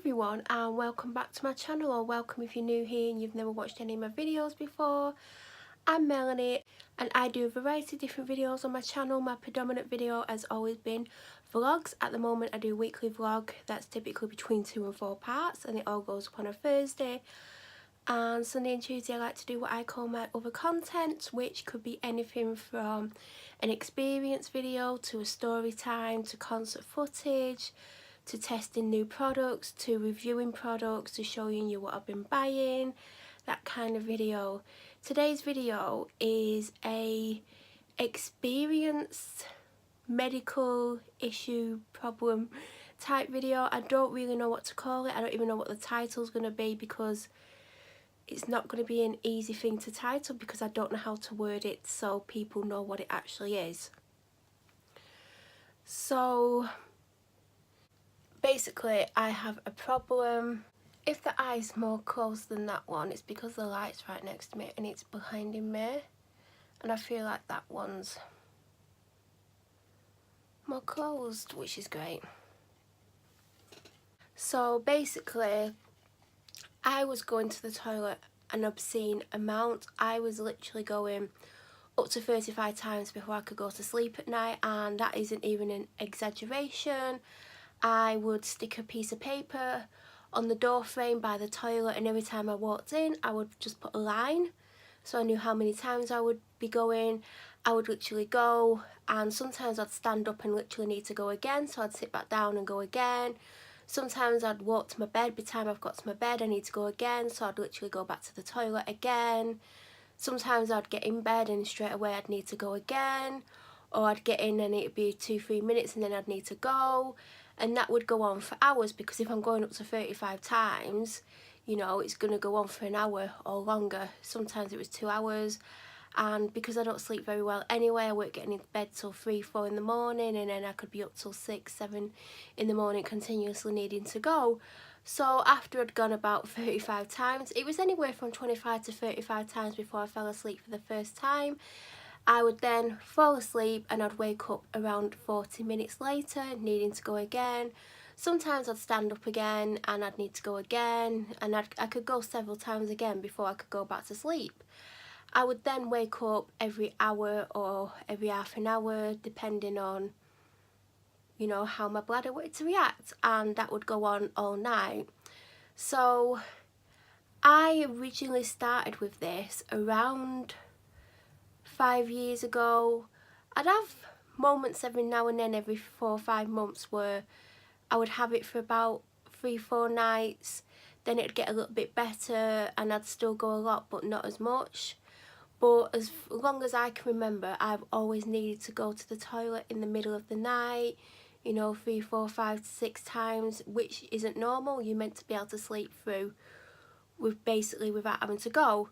everyone, and welcome back to my channel, or welcome if you're new here and you've never watched any of my videos before. I'm Melanie and I do a variety of different videos on my channel. My predominant video has always been vlogs. At the moment I do a weekly vlog that's typically between 2 and 4 parts, and it all goes up on a Thursday. And Sunday and Tuesday I like to do what I call my other content, which could be anything from an experience video to a story time to concert footage to testing new products, to reviewing products, to showing you what I've been buying, that kind of video. Today's video is a experience, medical issue, problem type video. I don't really know what to call it. I don't even know what the title's going to be, because it's not going to be an easy thing to title, because I don't know how to word it so people know what it actually is. So basically I have a problem. If the eye's more closed than that one, it's because the light's right next to me and it's behind me, and I feel like that one's more closed, which is great. So basically I was going to the toilet an obscene amount. I was literally going up to 35 times before I could go to sleep at night, and that isn't even an exaggeration. I would stick a piece of paper on the door frame by the toilet, and every time I walked in I would just put a line so I knew how many times I would be going. I would literally go, and sometimes I'd stand up and literally need to go again, so I'd sit back down and go again. Sometimes I'd walk to my bed. By the time I've got to my bed I need to go again, so I'd literally go back to the toilet again. Sometimes I'd get in bed and straight away I'd need to go again, or I'd get in and it'd be 2-3 minutes and then I'd need to go. And that would go on for hours, because if I'm going up to 35 times, you know, it's going to go on for an hour or longer. Sometimes it was 2 hours, and because I don't sleep very well anyway, I weren't getting into bed till 3-4 in the morning, and then I could be up till 6-7 in the morning continuously needing to go. So after I'd gone about 35 times, it was anywhere from 25 to 35 times before I fell asleep for the first time. I would then fall asleep and I'd wake up around 40 minutes later needing to go again. Sometimes I'd stand up again and I'd need to go again, and I could go several times again before I could go back to sleep. I would then wake up every hour or every half an hour, depending on, you know, how my bladder wanted to react, and that would go on all night. So I originally started with this around 5 years ago. I'd have moments every now and then, every 4 or 5 months, where I would have it for about 3-4 nights, then it'd get a little bit better and I'd still go a lot but not as much. But as long as I can remember, I've always needed to go to the toilet in the middle of the night, you know, 3, 4, 5, 6 times, which isn't normal. You're meant to be able to sleep through without having to go.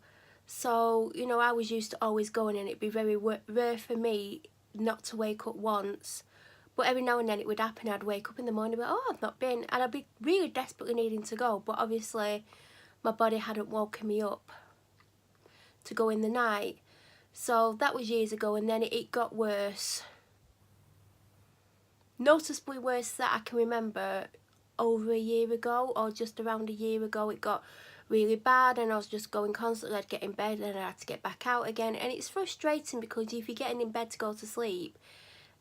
So, you know, I was used to always going, and it'd be very rare for me not to wake up once. But every now and then it would happen. I'd wake up in the morning and be like, oh, I've not been. And I'd be really desperately needing to go. But obviously my body hadn't woken me up to go in the night. So that was years ago, and then it got worse. Noticeably worse that I can remember over a year ago, or just around a year ago. It got really bad and I was just going constantly. I'd get in bed and I had to get back out again, and it's frustrating because if you're getting in bed to go to sleep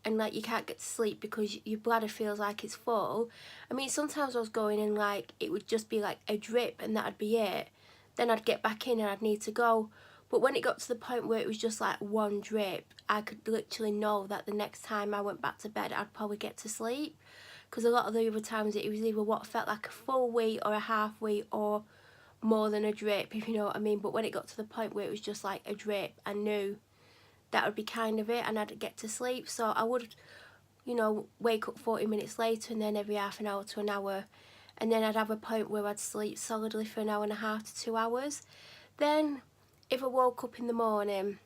and like you can't get to sleep because your bladder feels like it's full. I mean, sometimes I was going and like it would just be like a drip and that'd be it. Then I'd get back in and I'd need to go. But when it got to the point where it was just like one drip, I could literally know that the next time I went back to bed I'd probably get to sleep, because a lot of the other times it was either what felt like a full wee or a half wee or more than a drip, if you know what I mean. But when it got to the point where it was just like a drip, I knew that would be kind of it and I'd get to sleep. So I would, you know, wake up 40 minutes later, and then every half an hour to an hour, and then I'd have a point where I'd sleep solidly for an hour and a half to 2 hours. Then if I woke up in the morning,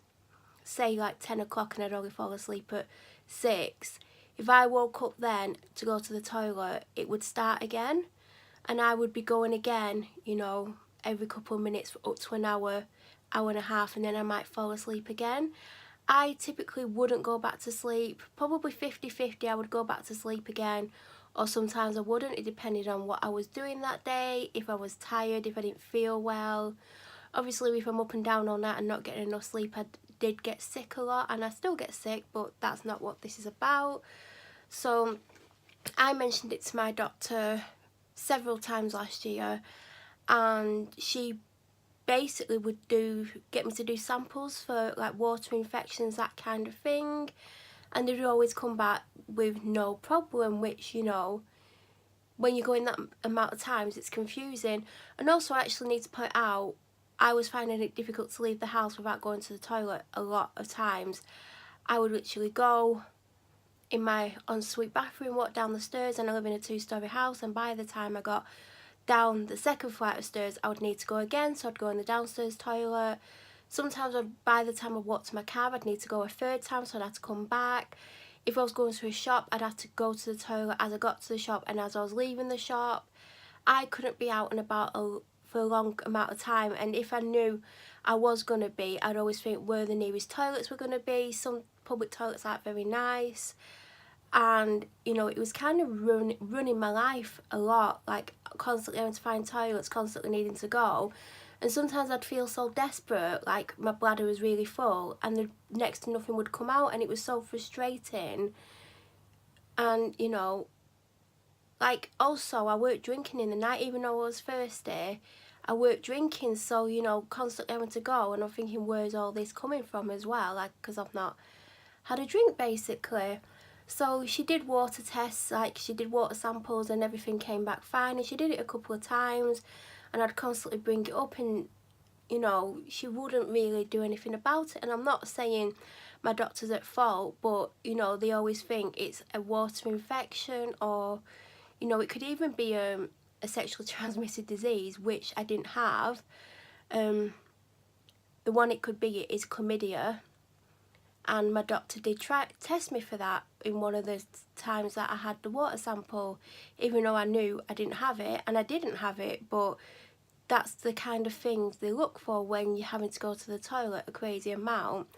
say like 10 o'clock, and I'd only fall asleep at 6, if I woke up then to go to the toilet, it would start again, and I would be going again, you know, every couple of minutes for up to an hour, hour and a half, and then I might fall asleep again. I typically wouldn't go back to sleep. Probably 50-50 I would go back to sleep again, or sometimes I wouldn't. It depended on what I was doing that day, if I was tired, if I didn't feel well. Obviously, if I'm up and down all night and not getting enough sleep, I did get sick a lot, and I still get sick, but that's not what this is about. So I mentioned it to my doctor several times last year, and she basically would get me to do samples for like water infections, that kind of thing, and they would always come back with no problem, which, you know, when you go in that amount of times, it's confusing. And also, I actually need to point out, I was finding it difficult to leave the house without going to the toilet a lot of times. I would literally go in my ensuite bathroom, walk down the stairs, and I live in a 2-storey house, and by the time I got down the second flight of stairs, I would need to go again, so I'd go in the downstairs toilet. Sometimes by the time I walked to my car, I'd need to go a third time, so I'd have to come back. If I was going to a shop, I'd have to go to the toilet as I got to the shop and as I was leaving the shop. I couldn't be out and about for a long amount of time, and if I knew I was going to be, I'd always think where the nearest toilets were going to be. Some public toilets aren't very nice, and, you know, it was kind of running my life a lot, like constantly having to find toilets, constantly needing to go. And sometimes I'd feel so desperate, like my bladder was really full and the next to nothing would come out, and it was so frustrating. And, you know, like, also I worked drinking in the night, even though I was thirsty. I worked drinking, so, you know, constantly having to go, and I'm thinking, where's all this coming from as well, like, because I've not had a drink, basically. So she did water tests, like she did water samples, and everything came back fine, and she did it a couple of times, and I'd constantly bring it up, and, you know, she wouldn't really do anything about it. And I'm not saying my doctor's at fault, but, you know, they always think it's a water infection, or, you know, it could even be a sexually transmitted disease, which I didn't have. The one it could be is chlamydia, and my doctor did test me for that in one of the times that I had the water sample, even though I knew I didn't have it, and I didn't have it. But that's the kind of things they look for when you're having to go to the toilet a crazy amount.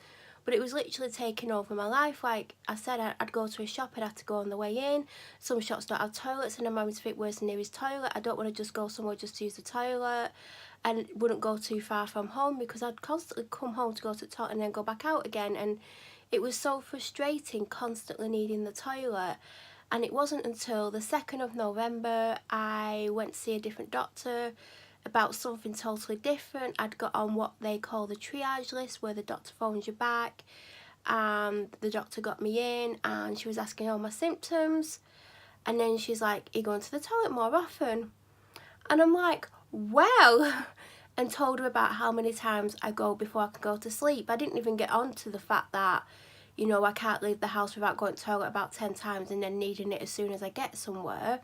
But it was literally taking over my life. Like I said, I'd go to a shop, I'd have to go on the way in. Some shops don't have toilets, and I'm having to think, where's the nearest toilet? I don't want to just go somewhere just to use the toilet, and wouldn't go too far from home, because I'd constantly come home to go to the toilet and then go back out again. And it was so frustrating, constantly needing the toilet. And it wasn't until the 2nd of November I went to see a different doctor about something totally different. I'd got on what they call the triage list, where the doctor phones you back. The doctor got me in, and she was asking all my symptoms, and then she's like, "Are you going to the toilet more often?" And I'm like, well, and told her about how many times I go before I can go to sleep. I didn't even get on to the fact that, you know, I can't leave the house without going to the toilet about 10 times and then needing it as soon as I get somewhere.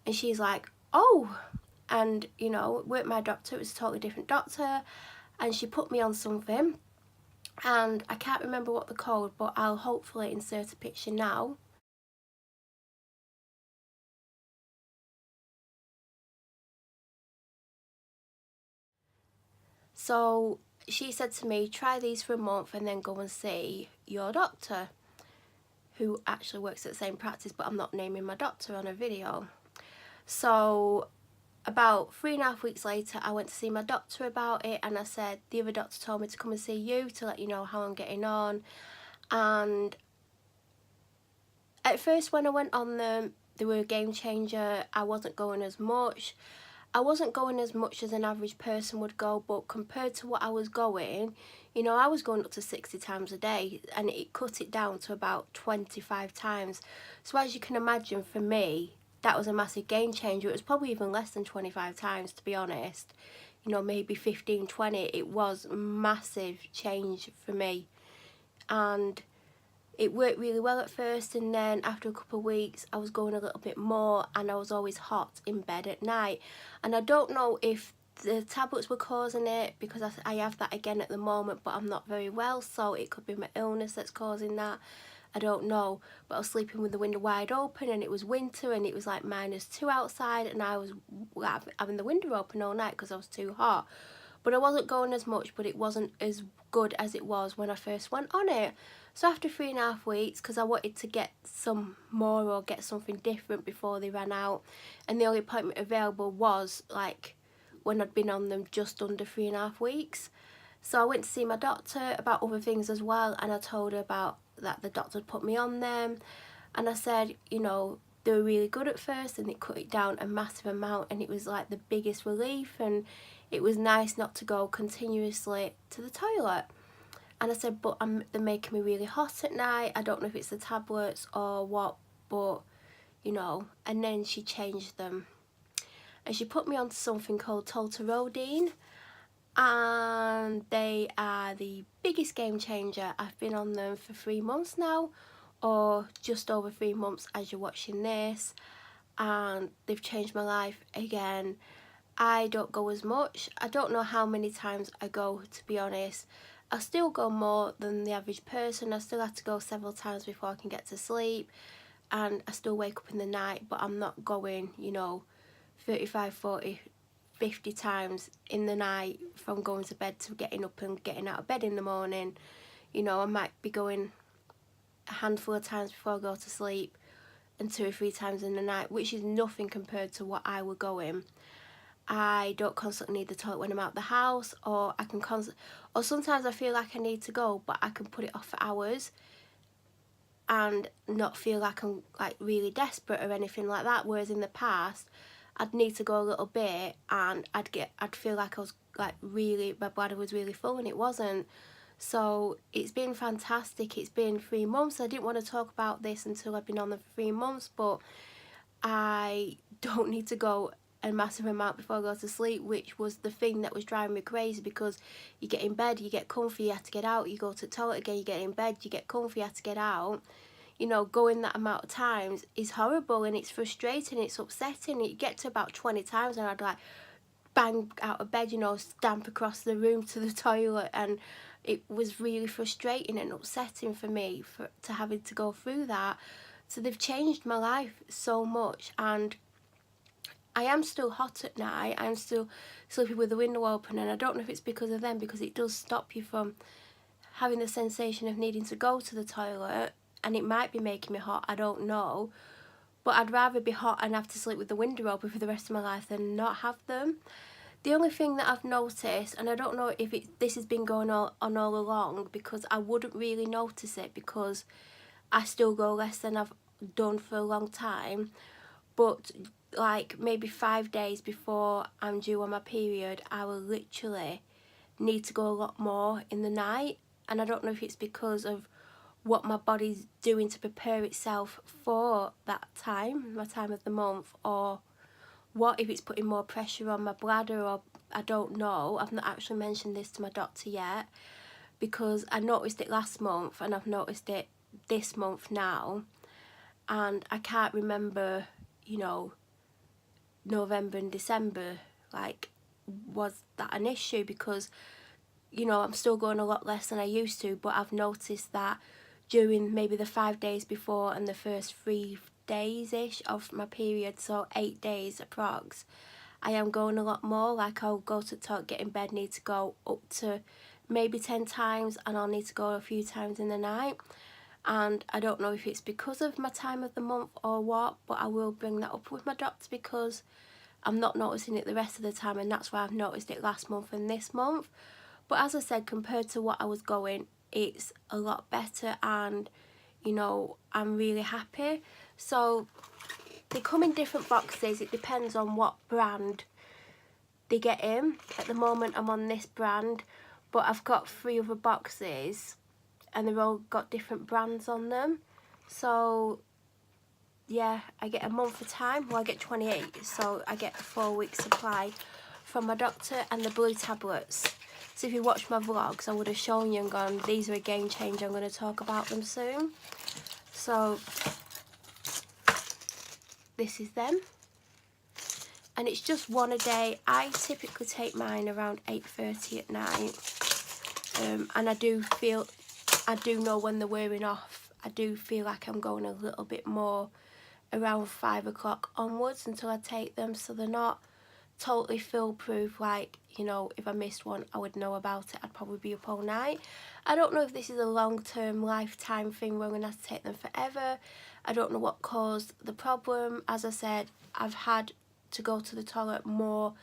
And she's like, oh. And, you know, with my doctor, it was a totally different doctor, and she put me on something, and I can't remember what the code, but I'll hopefully insert a picture now. So she said to me, try these for a month and then go and see your doctor, who actually works at the same practice, but I'm not naming my doctor on a video. So about 3.5 weeks later, I went to see my doctor about it, and I said, the other doctor told me to come and see you to let you know how I'm getting on. And at first, when I went on them, they were a game changer. I wasn't going as much. I wasn't going as much as an average person would go, but compared to what I was going, you know, I was going up to 60 times a day, and it cut it down to about 25 times. So as you can imagine, for me, that was a massive game changer. It was probably even less than 25 times, to be honest. You know, maybe 15, 20. It was massive change for me. And it worked really well at first, and then after a couple of weeks I was going a little bit more, and I was always hot in bed at night. And I don't know if the tablets were causing it, because I have that again at the moment, but I'm not very well, so it could be my illness that's causing that. I don't know. But I was sleeping with the window wide open, and it was winter, and it was like -2 outside, and I was having the window open all night because I was too hot. but I wasn't going as much, but it wasn't as good as it was when I first went on it. So after 3.5 weeks, because I wanted to get some more or get something different before they ran out, and the only appointment available was like when I'd been on them just under 3.5 weeks. So I went to see my doctor about other things as well, and I told her about that the doctor had put me on them, and I said, you know, they were really good at first and it cut it down a massive amount, and it was like the biggest relief, and it was nice not to go continuously to the toilet. And I said, but they're making me really hot at night. I don't know if it's the tablets or what, but you know. And then she changed them, and she put me onto something called Tolterodene, and they are the biggest game changer. I've been on them for 3 months now, or just over 3 months as you're watching this, and they've changed my life again. I don't go as much. I don't know how many times I go, to be honest. I still go more than the average person. I still have to go several times before I can get to sleep, and I still wake up in the night, but I'm not going, you know, 35, 40, 50 times in the night from going to bed to getting up and getting out of bed in the morning. You know, I might be going a handful of times before I go to sleep, and 2 or 3 times in the night, which is nothing compared to what I were going. I don't constantly need the toilet when I'm out the house, or I can or sometimes I feel like I need to go, but I can put it off for hours and not feel like I'm like really desperate or anything like that. Whereas in the past, I'd need to go a little bit and I'd feel like I was like really, my bladder was really full, and it wasn't. So it's been fantastic. It's been 3 months. I didn't want to talk about this until I've been on them for 3 months, but I don't need to go a massive amount before I go to sleep, which was the thing that was driving me crazy, because you get in bed, you get comfy, you have to get out, you go to the toilet again, you get in bed, you get comfy, you have to get out. You know, going that amount of times is horrible, and it's frustrating, it's upsetting. You get to about 20 times and I'd like bang out of bed, you know, stamp across the room to the toilet, and it was really frustrating and upsetting for me to having to go through that. So they've changed my life so much, and I am still hot at night. I'm still sleeping with the window open, and I don't know if it's because of them, because it does stop you from having the sensation of needing to go to the toilet, and it might be making me hot, I don't know. But I'd rather be hot and have to sleep with the window open for the rest of my life than not have them. The only thing that I've noticed, and I don't know if this has been going on all along, because I wouldn't really notice it because I still go less than I've done for a long time, but like maybe 5 days before I'm due on my period, I will literally need to go a lot more in the night. And I don't know if it's because of what my body's doing to prepare itself for that time, my time of the month, or what, if it's putting more pressure on my bladder, or I don't know. I've not actually mentioned this to my doctor yet, because I noticed it last month and I've noticed it this month now, and I can't remember, you know, November and December, like, was that an issue? Because, you know, I'm still going a lot less than I used to, but I've noticed that during maybe the 5 days before and the first 3 days-ish of my period, so 8 days approx, I am going a lot more. Like, I'll go to the toilet, get in bed, need to go up to maybe 10 times, and I'll need to go a few times in the night. And I don't know if it's because of my time of the month or what, but I will bring that up with my doctor, because I'm not noticing it the rest of the time, and that's why I've noticed it last month and this month. But as I said, compared to what I was going, it's a lot better, and you know, I'm really happy. So they come in different boxes. It depends on what brand they get in. At the moment I'm on this brand, but I've got 3 other boxes and they've all got different brands on them. So yeah, I get a month of time. Well, I get 28, so I get a 4-week supply from my doctor, and the blue tablets. So if you watch my vlogs, I would have shown you and gone, these are a game changer, I'm going to talk about them soon. So this is them, and it's just 1 a day. I typically take mine around 8:30 at night, and I do know when they're wearing off. I do feel like I'm going a little bit more around 5 o'clock onwards until I take them, so they're not totally foolproof, like, you know, if I missed one I would know about it. I'd probably be up all night. I don't know if this is a long-term lifetime thing where I'm gonna have to take them forever. I don't know what caused the problem. As I said, I've had to go to the toilet more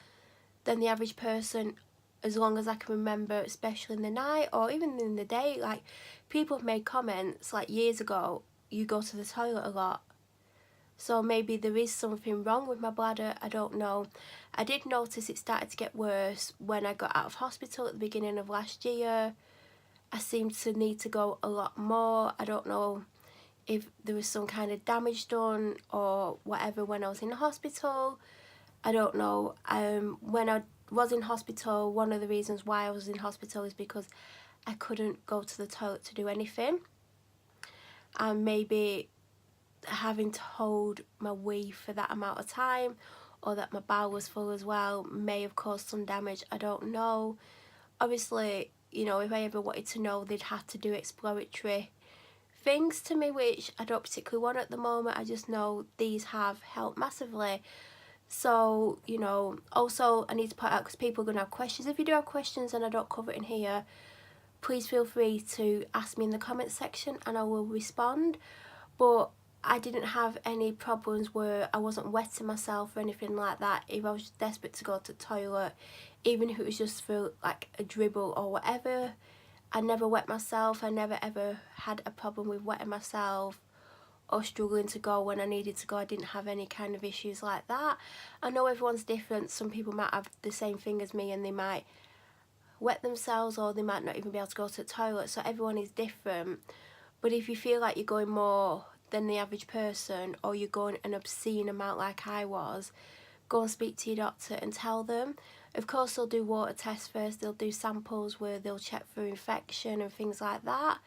than the average person as long as I can remember, especially in the night or even in the day. Like, people have made comments like years ago, you go to the toilet a lot. So maybe there is something wrong with my bladder, I don't know. I did notice it started to get worse when I got out of hospital at the beginning of last year. I seemed to need to go a lot more. I don't know if there was some kind of damage done or whatever when I was in the hospital. I don't know. When I was in hospital, one of the reasons why I was in hospital is because I couldn't go to the toilet to do anything. And maybe having to hold my wee for that amount of time, or that my bowel was full as well, may have caused some damage. I don't know. Obviously, you know, if I ever wanted to know, they'd have to do exploratory things to me, which I don't particularly want at the moment. I just know these have helped massively. So, you know, also I need to put out, because people are going to have questions. If you do have questions and I don't cover it in here, please feel free to ask me in the comments section and I will respond. But I didn't have any problems where I wasn't wetting myself or anything like that. If I was just desperate to go to the toilet, even if it was just for like a dribble or whatever, I never wet myself. I never ever had a problem with wetting myself or struggling to go when I needed to go. I didn't have any kind of issues like that. I know everyone's different. Some people might have the same thing as me and they might wet themselves, or they might not even be able to go to the toilet. So everyone is different. But if you feel like you're going more than the average person, or you're going an obscene amount like I was, go and speak to your doctor and tell them. Of course they'll do water tests first, they'll do samples where they'll check for infection and things like that.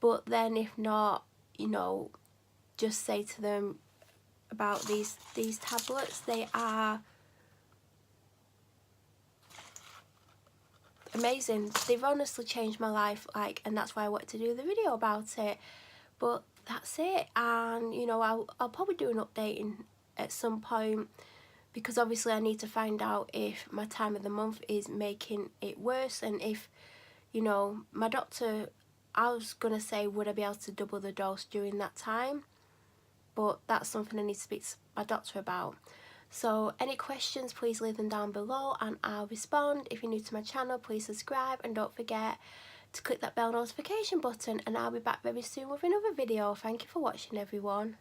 But then if not, you know, just say to them about these tablets. They are amazing. They've honestly changed my life, like, and that's why I wanted to do the video about it. But that's it. And you know, I'll probably do an updating at some point, because obviously I need to find out if my time of the month is making it worse. And if, you know, my doctor, I was gonna say, would I be able to double the dose during that time? But that's something I need to speak to my doctor about. So any questions, please leave them down below and I'll respond. If you're new to my channel, please subscribe and don't forget to click that bell notification button, and I'll be back very soon with another video. Thank you for watching, everyone.